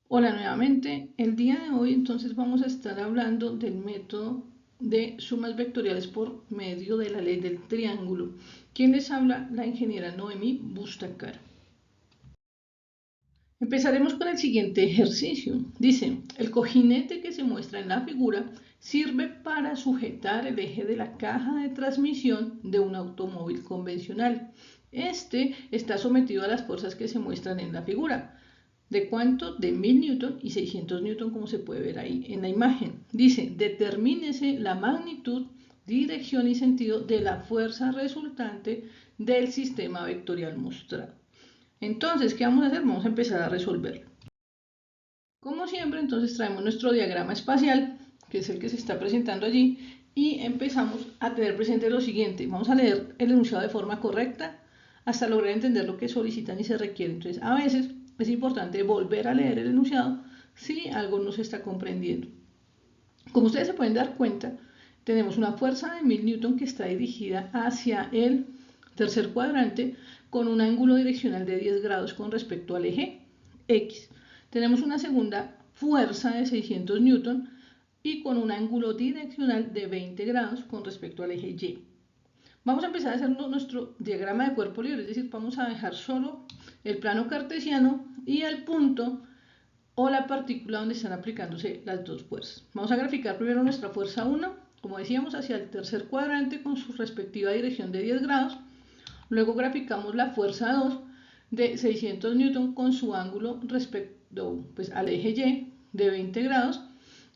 Hola nuevamente, el día de hoy entonces vamos a estar hablando del método de sumas vectoriales por medio de la ley del triángulo. ¿Quién les habla? La ingeniera Noemí Bustacar. Empezaremos con el siguiente ejercicio. Dice, el cojinete que se muestra en la figura sirve para sujetar el eje de la caja de transmisión de un automóvil convencional. Este está sometido a las fuerzas que se muestran en la figura. ¿De cuánto? De 1000 newton y 600 newton, como se puede ver ahí en la imagen. Dice, determínese la magnitud, dirección y sentido de la fuerza resultante del sistema vectorial mostrado. Entonces, ¿qué vamos a hacer? Vamos a empezar a resolverlo. Como siempre, entonces traemos nuestro diagrama espacial, que es el que se está presentando allí, y empezamos a tener presente lo siguiente. Vamos a leer el enunciado de forma correcta hasta lograr entender lo que solicitan y se requiere. Entonces, a veces es importante volver a leer el enunciado si algo no se está comprendiendo. Como ustedes se pueden dar cuenta, tenemos una fuerza de 1000 newton que está dirigida hacia el tercer cuadrante con un ángulo direccional de 10 grados con respecto al eje X. Tenemos una segunda fuerza de 600 newton y con un ángulo direccional de 20 grados con respecto al eje Y. Vamos a empezar a hacer nuestro diagrama de cuerpo libre, es decir, vamos a dejar solo el plano cartesiano y el punto o la partícula donde están aplicándose las dos fuerzas. Vamos a graficar primero nuestra fuerza 1, como decíamos, hacia el tercer cuadrante con su respectiva dirección de 10 grados. Luego graficamos la fuerza 2 de 600 newton con su ángulo respecto al eje Y de 20 grados.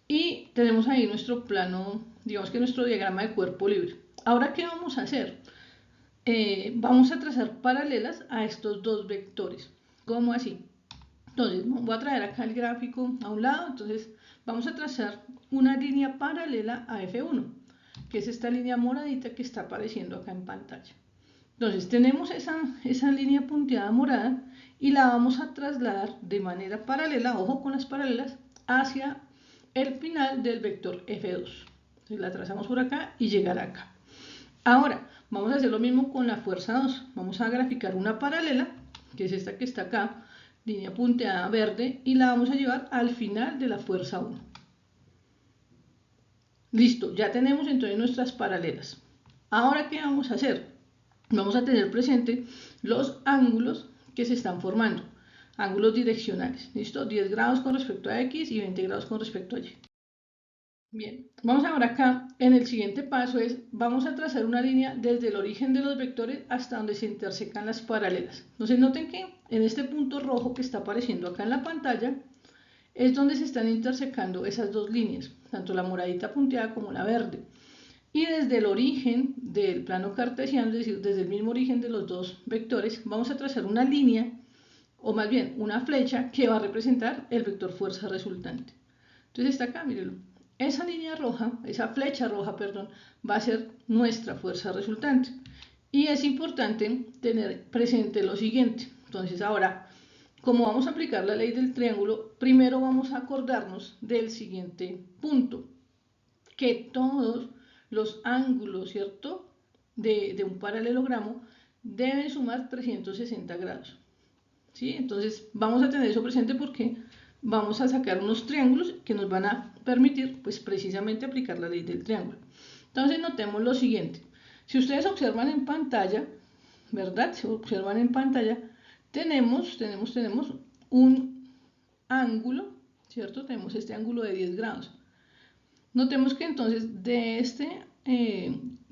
Y tenemos ahí nuestro plano, digamos que nuestro diagrama de cuerpo libre. Ahora, ¿qué vamos a hacer? Vamos a trazar paralelas a estos dos vectores. ¿Cómo así? Entonces, voy a traer acá el gráfico a un lado. Entonces, vamos a trazar una línea paralela a F1, que es esta línea moradita que está apareciendo acá en pantalla. Entonces, tenemos esa línea punteada morada y la vamos a trasladar de manera paralela, ojo con las paralelas, hacia el final del vector F2. Entonces, la trazamos por acá y llegar acá. Ahora, vamos a hacer lo mismo con la fuerza 2. Vamos a graficar una paralela, que es esta que está acá, línea punteada verde, y la vamos a llevar al final de la fuerza 1. Listo, ya tenemos entonces nuestras paralelas. Ahora, ¿qué vamos a hacer? Vamos a tener presente los ángulos que se están formando, ángulos direccionales. ¿Listo? 10 grados con respecto a X y 20 grados con respecto a Y. Bien, vamos ahora acá, en el siguiente paso vamos a trazar una línea desde el origen de los vectores hasta donde se intersecan las paralelas. Entonces noten que en este punto rojo que está apareciendo acá en la pantalla, es donde se están intersecando esas dos líneas, tanto la moradita punteada como la verde. Y desde el origen del plano cartesiano, es decir, desde el mismo origen de los dos vectores, vamos a trazar una línea, o más bien una flecha, que va a representar el vector fuerza resultante. Entonces está acá, mírenlo. Esa línea roja, esa flecha roja, perdón, va a ser nuestra fuerza resultante. Y es importante tener presente lo siguiente. Entonces ahora, como vamos a aplicar la ley del triángulo, primero vamos a acordarnos del siguiente punto, que todos los ángulos, ¿cierto?, de un paralelogramo deben sumar 360 grados. ¿Sí? Entonces vamos a tener eso presente porque vamos a sacar unos triángulos que nos van a permitir pues precisamente aplicar la ley del triángulo. Entonces notemos lo siguiente. Si ustedes observan en pantalla, ¿verdad? Si observan en pantalla, tenemos un ángulo, ¿cierto? Tenemos este ángulo de 10 grados. Notemos que entonces de este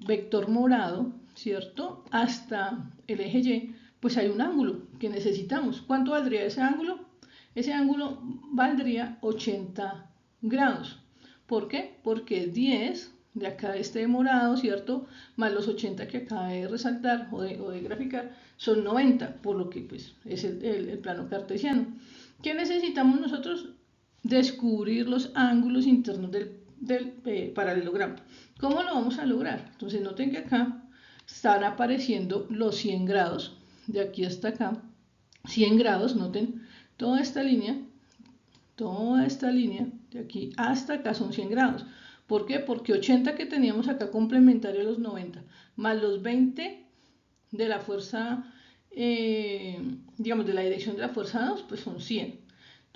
vector morado, ¿cierto?, hasta el eje Y, pues hay un ángulo que necesitamos. ¿Cuánto valdría ese ángulo? Ese ángulo valdría 80 grados. ¿Por qué? Porque 10 de acá de este morado, ¿cierto?, más los 80 que acaba de resaltar o de graficar, son 90, por lo que pues es el plano cartesiano. ¿Qué necesitamos nosotros? Descubrir los ángulos internos del paralelogramo. ¿Cómo lo vamos a lograr? Entonces noten que acá están apareciendo los 100 grados, de aquí hasta acá, 100 grados, noten, toda esta línea, de aquí hasta acá son 100 grados. ¿Por qué? Porque 80 que teníamos acá complementario a los 90, más los 20 de la fuerza, digamos, de la dirección de la fuerza 2, pues son 100.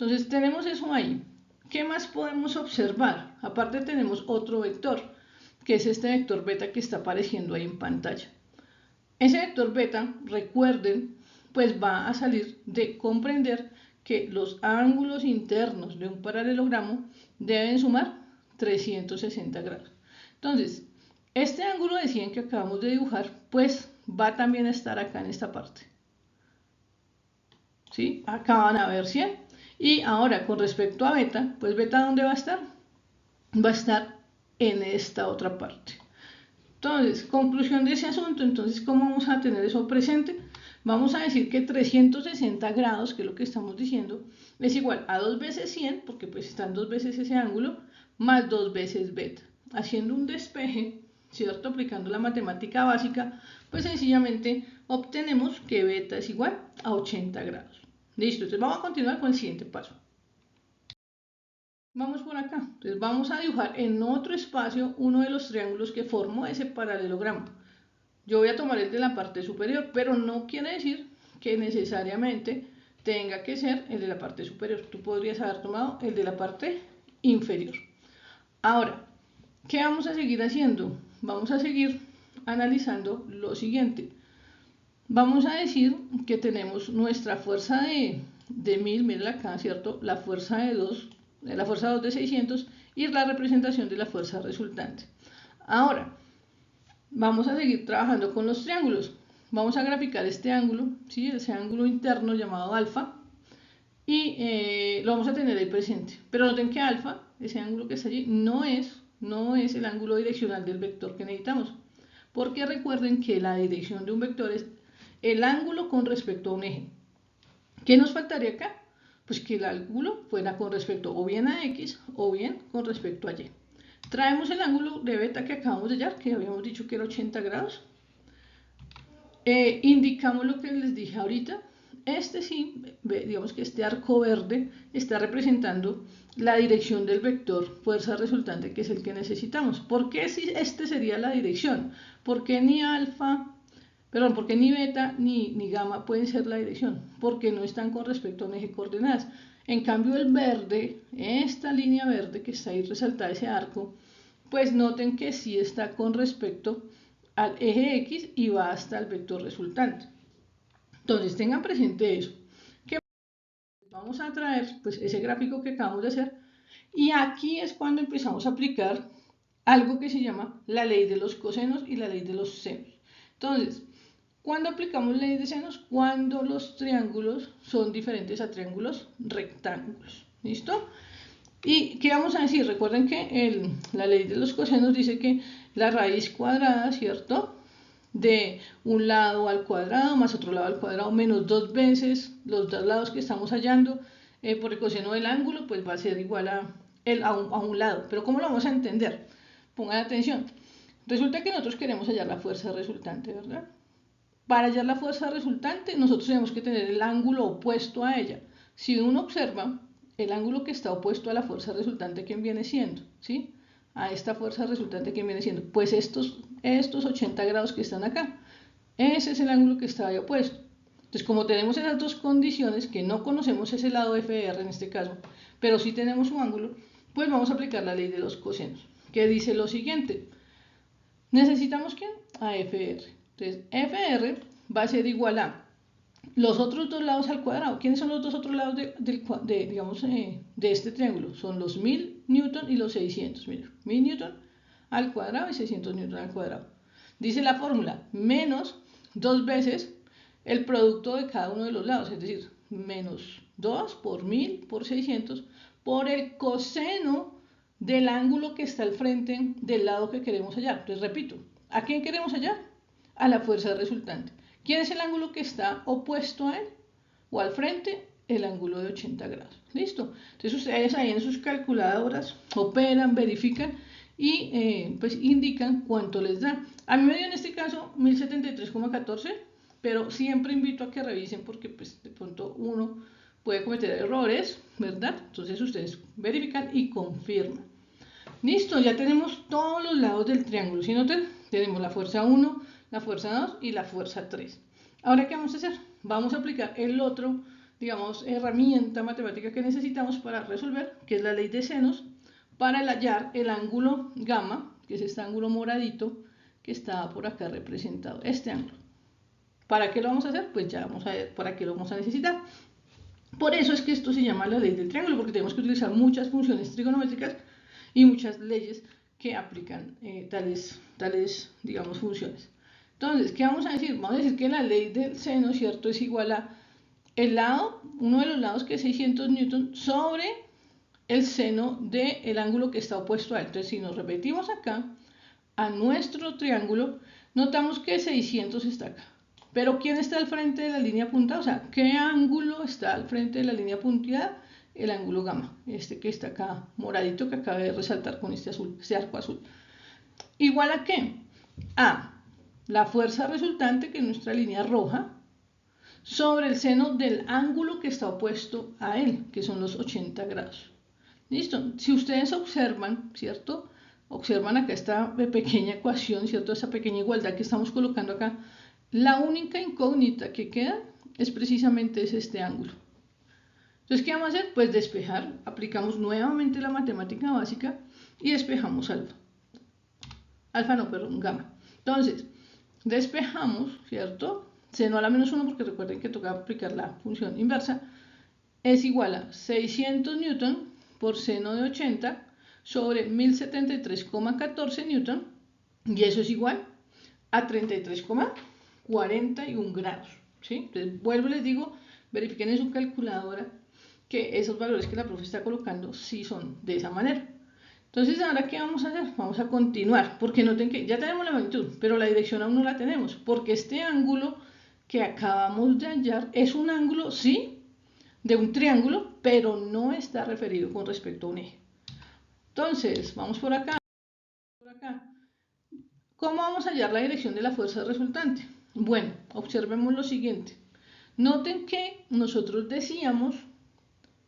Entonces tenemos eso ahí. ¿Qué más podemos observar? Aparte tenemos otro vector, que es este vector beta que está apareciendo ahí en pantalla. Ese vector beta, recuerden, pues va a salir de comprender que los ángulos internos de un paralelogramo deben sumar 360 grados. Entonces, este ángulo de 100 que acabamos de dibujar, pues va también a estar acá en esta parte. ¿Sí? Acá van a ver 100. Y ahora, con respecto a beta, pues beta, ¿dónde va a estar? Va a estar en esta otra parte. Entonces, conclusión de ese asunto, entonces, ¿cómo vamos a tener eso presente? Vamos a decir que 360 grados, que es lo que estamos diciendo, es igual a 2 veces 100, porque pues están 2 veces ese ángulo, más 2 veces beta. Haciendo un despeje, ¿cierto? Aplicando la matemática básica, pues sencillamente obtenemos que beta es igual a 80 grados. Listo, entonces vamos a continuar con el siguiente paso. Vamos por acá, entonces vamos a dibujar en otro espacio uno de los triángulos que formó ese paralelogramo. Yo voy a tomar el de la parte superior, pero no quiere decir que necesariamente tenga que ser el de la parte superior. Tú podrías haber tomado el de la parte inferior. Ahora, ¿qué vamos a seguir haciendo? Vamos a seguir analizando lo siguiente. Vamos a decir que tenemos nuestra fuerza de 1000, miren acá, ¿cierto? La fuerza de 2 de 600 y la representación de la fuerza resultante. Ahora, vamos a seguir trabajando con los triángulos. Vamos a graficar este ángulo, ¿sí? Ese ángulo interno llamado alfa, y lo vamos a tener ahí presente. Pero noten que alfa, ese ángulo que está allí, no es el ángulo direccional del vector que necesitamos. Porque recuerden que la dirección de un vector es el ángulo con respecto a un eje. ¿Qué nos faltaría acá? Pues que el ángulo fuera con respecto o bien a X o bien con respecto a Y. Traemos el ángulo de beta que acabamos de hallar, que habíamos dicho que era 80 grados. Indicamos lo que les dije ahorita. Este sí, digamos que este arco verde está representando la dirección del vector fuerza resultante, que es el que necesitamos. ¿Por qué si este sería la dirección? ¿Por qué ni porque ni beta ni gamma pueden ser la dirección? Porque no están con respecto a un eje de coordenadas. En cambio el verde, esta línea verde que está ahí resaltada, ese arco, pues noten que sí está con respecto al eje X y va hasta el vector resultante. Entonces tengan presente eso. Que vamos a traer pues ese gráfico que acabamos de hacer, y aquí es cuando empezamos a aplicar algo que se llama la ley de los cosenos y la ley de los senos. Entonces, ¿cuándo aplicamos ley de senos? Cuando los triángulos son diferentes a triángulos rectángulos. ¿Listo? ¿Y qué vamos a decir? Recuerden que la ley de los cosenos dice que la raíz cuadrada, ¿cierto?, de un lado al cuadrado más otro lado al cuadrado menos 2 veces los dos lados que estamos hallando por el coseno del ángulo, pues va a ser igual a un lado. Pero ¿cómo lo vamos a entender? Pongan atención. Resulta que nosotros queremos hallar la fuerza resultante, ¿verdad? Para hallar la fuerza resultante, nosotros tenemos que tener el ángulo opuesto a ella. Si uno observa, el ángulo que está opuesto a la fuerza resultante, ¿quién viene siendo? ¿Sí? A esta fuerza resultante, ¿quién viene siendo? Pues estos 80 grados que están acá. Ese es el ángulo que está ahí opuesto. Entonces, como tenemos esas dos condiciones, que no conocemos ese lado FR en este caso, pero sí tenemos su ángulo, pues vamos a aplicar la ley de los cosenos, que dice lo siguiente. ¿Necesitamos qué? A FR. Entonces, FR va a ser igual a los otros dos lados al cuadrado. ¿Quiénes son los dos otros lados de este triángulo? Son los 1000 newton y los 600. Mira, 1000 newton al cuadrado y 600 newton al cuadrado. Dice la fórmula, menos 2 veces el producto de cada uno de los lados, es decir, menos 2 por 1000 por 600 por el coseno del ángulo que está al frente del lado que queremos hallar. Entonces, repito, ¿a quién queremos hallar? A la fuerza resultante. ¿Quién es el ángulo que está opuesto a él o al frente? El ángulo de 80 grados. ¿Listo? Entonces ustedes ahí en sus calculadoras operan, verifican y pues indican cuánto les da. A mí me dio en este caso 1073,14, pero siempre invito a que revisen porque pues de pronto uno puede cometer errores, ¿verdad? Entonces ustedes verifican y confirman. Listo, ya tenemos todos los lados del triángulo. Si notan, tenemos la fuerza 1, la fuerza 2 y la fuerza 3. Ahora, ¿qué vamos a hacer? Vamos a aplicar el otro digamos, herramienta matemática que necesitamos para resolver, que es la ley de senos, para hallar el ángulo gamma, que es este ángulo moradito que está por acá representado, este ángulo. ¿Para qué lo vamos a hacer? Pues ya vamos a ver para qué lo vamos a necesitar. Por eso es que esto se llama la ley del triángulo, porque tenemos que utilizar muchas funciones trigonométricas y muchas leyes que aplican tales, digamos, funciones. Entonces, ¿qué vamos a decir? Vamos a decir que la ley del seno, ¿cierto?, es igual a el lado, uno de los lados que es 600 newton sobre el seno del ángulo que está opuesto a él. Entonces, si nos repetimos acá, a nuestro triángulo, notamos que 600 está acá. Pero ¿quién está al frente de la línea punteada? O sea, ¿qué ángulo está al frente de la línea punteada? El ángulo gamma, este que está acá moradito, que acaba de resaltar con este azul, este arco azul. ¿Igual a qué? A la fuerza resultante, que es nuestra línea roja, sobre el seno del ángulo que está opuesto a él, que son los 80 grados. ¿Listo? Si ustedes observan, ¿cierto? Observan acá esta pequeña ecuación, ¿cierto? Esa pequeña igualdad que estamos colocando acá. La única incógnita que queda es precisamente este ángulo. Entonces, ¿qué vamos a hacer? Pues despejar. Aplicamos nuevamente la matemática básica y despejamos alfa. Alfa no, perdón, gamma. Entonces, despejamos, ¿cierto? Seno a la menos 1, porque recuerden que toca aplicar la función inversa, es igual a 600 newton por seno de 80 sobre 1073,14 newton, y eso es igual a 33,41 grados, ¿sí? Entonces, vuelvo y les digo, verifiquen en su calculadora que esos valores que la profe está colocando sí son de esa manera. Entonces, ¿ahora qué vamos a hacer? Vamos a continuar, porque noten que ya tenemos la magnitud, pero la dirección aún no la tenemos, porque este ángulo que acabamos de hallar es un ángulo, sí, de un triángulo, pero no está referido con respecto a un eje. Entonces, vamos por acá. ¿Cómo vamos a hallar la dirección de la fuerza resultante? Bueno, observemos lo siguiente. Noten que nosotros decíamos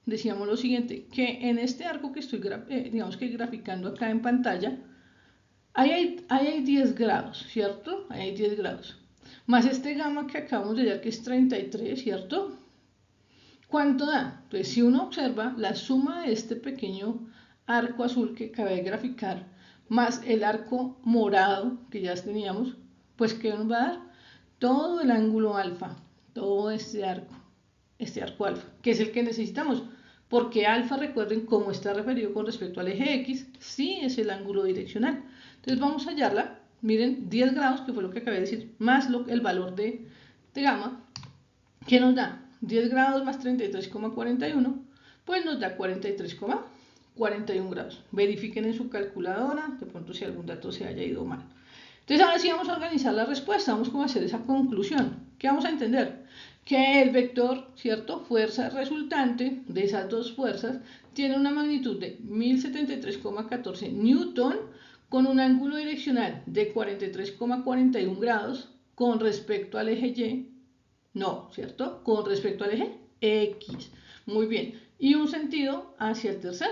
lo siguiente, que en este arco que estoy digamos que graficando acá en pantalla, ahí hay 10 grados, ¿cierto? Ahí hay 10 grados. Más este gamma que acabamos de hallar, que es 33, ¿cierto? ¿Cuánto da? Entonces, si uno observa la suma de este pequeño arco azul que acabé de graficar, más el arco morado que ya teníamos, pues ¿qué nos va a dar? Todo el ángulo alfa, todo este arco alfa, que es el que necesitamos, porque alfa, recuerden, como está referido con respecto al eje X, sí es el ángulo direccional. Entonces vamos a hallarla, miren, 10 grados, que fue lo que acabé de decir, más el valor de gamma, ¿qué nos da? 10 grados más 33,41, pues nos da 43,41 grados. Verifiquen en su calculadora, de pronto si algún dato se haya ido mal. Entonces ahora sí vamos a organizar la respuesta, vamos a hacer esa conclusión. ¿Qué vamos a entender? Que el vector, ¿cierto?, fuerza resultante de esas dos fuerzas tiene una magnitud de 1073,14 newton con un ángulo direccional de 43,41 grados con respecto al eje Y. No, ¿cierto? Con respecto al eje X. Muy bien. Y un sentido hacia el tercer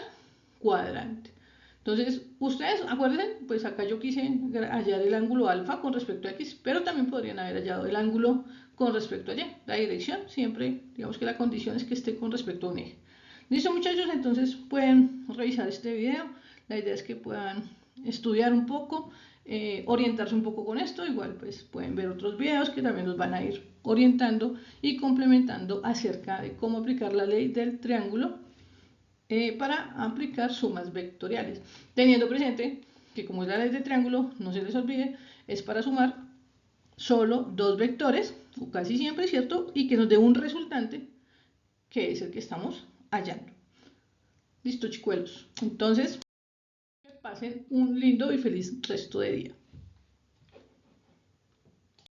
cuadrante. Entonces, ustedes, acuérdense, pues acá yo quise hallar el ángulo alfa con respecto a X, pero también podrían haber hallado el ángulo con respecto a Y. La dirección siempre, digamos que la condición es que esté con respecto a un eje. Listo, muchachos, entonces pueden revisar este video. La idea es que puedan estudiar un poco, orientarse un poco con esto. Igual pues pueden ver otros videos que también nos van a ir orientando y complementando acerca de cómo aplicar la ley del triángulo para aplicar sumas vectoriales, teniendo presente que como es la ley del triángulo, no se les olvide, es para sumar solo dos vectores, o casi siempre, ¿cierto? Y que nos dé un resultante que es el que estamos hallando. Listo, chicuelos. Entonces, que pasen un lindo y feliz resto de día.